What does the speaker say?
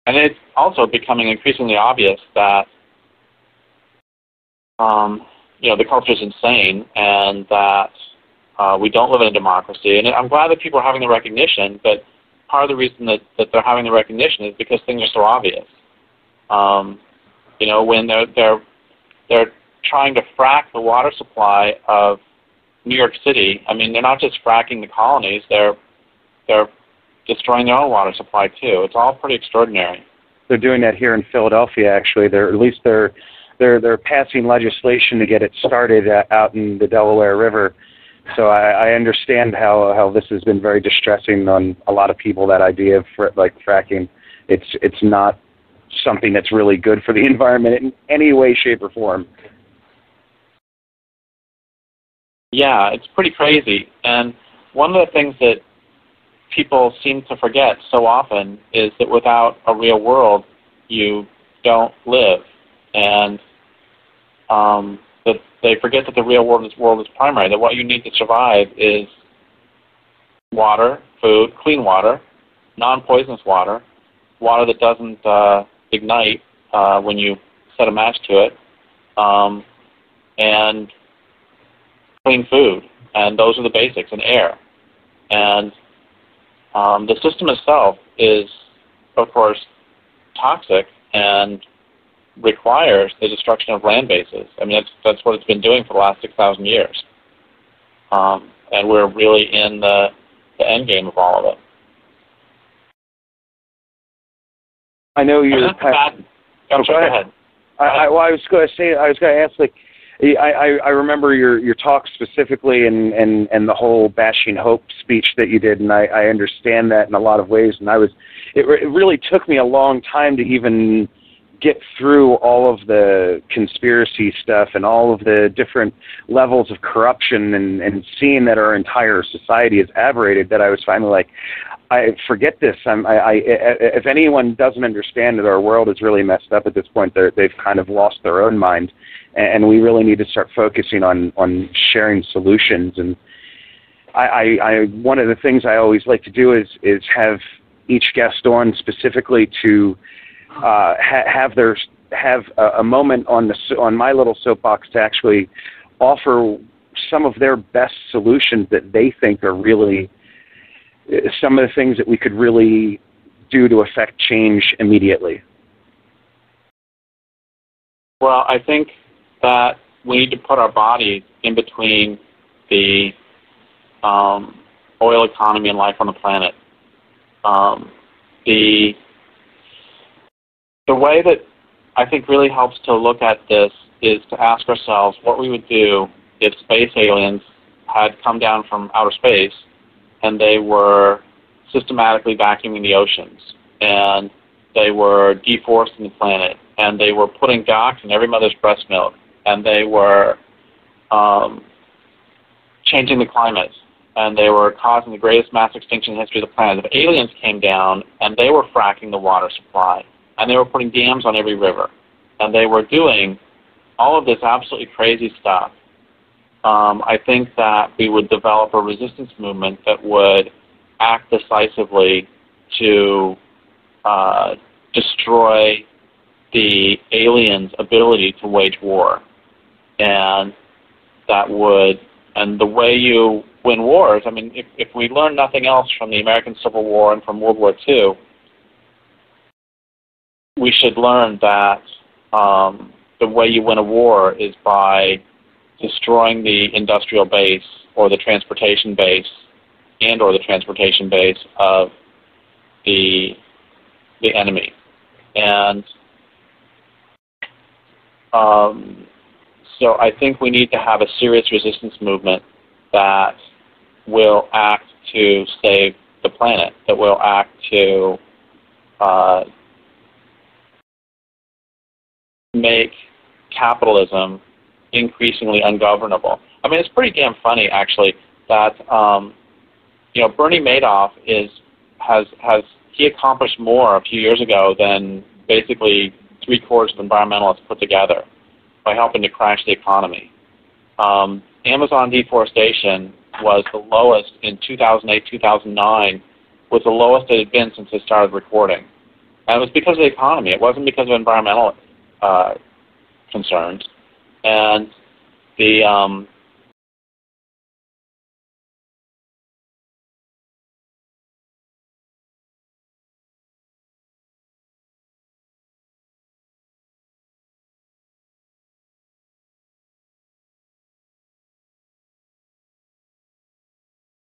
And it's also becoming increasingly obvious that, the culture is insane and that we don't live in a democracy. And I'm glad that people are having the recognition, but part of the reason that they're having the recognition is because things are so obvious. When they're trying to frack the water supply of New York City, I mean, they're not just fracking the colonies, they're destroying their own water supply too. It's all pretty extraordinary. They're doing that here in Philadelphia, actually. They're passing legislation to get it started out in the Delaware River. So I understand how this has been very distressing on a lot of people, that idea of fracking. It's not something that's really good for the environment in any way, shape, or form. Yeah, it's pretty crazy. And one of the things that people seem to forget so often is that without a real world, you don't live. And that they forget that the real world is primary, that what you need to survive is water, food, clean water, non-poisonous water, water that doesn't ignite when you set a match to it, and clean food. And those are the basics, and air. And the system itself is, of course, toxic and requires the destruction of land bases. I mean, that's what it's been doing for the last 6,000 years. And we're really in the end game of all of it. I know you're... Go ahead. I was going to ask, I remember your talk specifically and the whole Bashing Hope speech that you did, and I understand that in a lot of ways. And it really took me a long time to even get through all of the conspiracy stuff and all of the different levels of corruption and seeing that our entire society is aberrated, that I was finally like, I forget this. If anyone doesn't understand that our world is really messed up at this point, they've kind of lost their own mind, and we really need to start focusing on sharing solutions. And one of the things I always like to do is have each guest on specifically to have a moment on my little soapbox to actually offer some of their best solutions that they think are really some of the things that we could really do to affect change immediately. Well, I think that we need to put our bodies in between the oil economy and life on the planet. The way that I think really helps to look at this is to ask ourselves what we would do if space aliens had come down from outer space and they were systematically vacuuming the oceans, and they were deforesting the planet, and they were putting dioxin in every mother's breast milk, and they were changing the climate, and they were causing the greatest mass extinction in the history of the planet. If aliens came down and they were fracking the water supply, and they were putting dams on every river, and they were doing all of this absolutely crazy stuff, I think that we would develop a resistance movement that would act decisively to destroy the aliens' ability to wage war. And the way you win wars, I mean, if we learn nothing else from the American Civil War and from World War II, we should learn that the way you win a war is by destroying the industrial base or the transportation base or the transportation base of the enemy. And so I think we need to have a serious resistance movement that will act to save the planet, that will act to make capitalism increasingly ungovernable. I mean, it's pretty damn funny, actually, that Bernie Madoff has accomplished more a few years ago than basically 3/4 of environmentalists put together by helping to crash the economy. Amazon deforestation was the lowest in 2008, 2009, was the lowest it had been since they started recording. And it was because of the economy. It wasn't because of environmental concerns. And the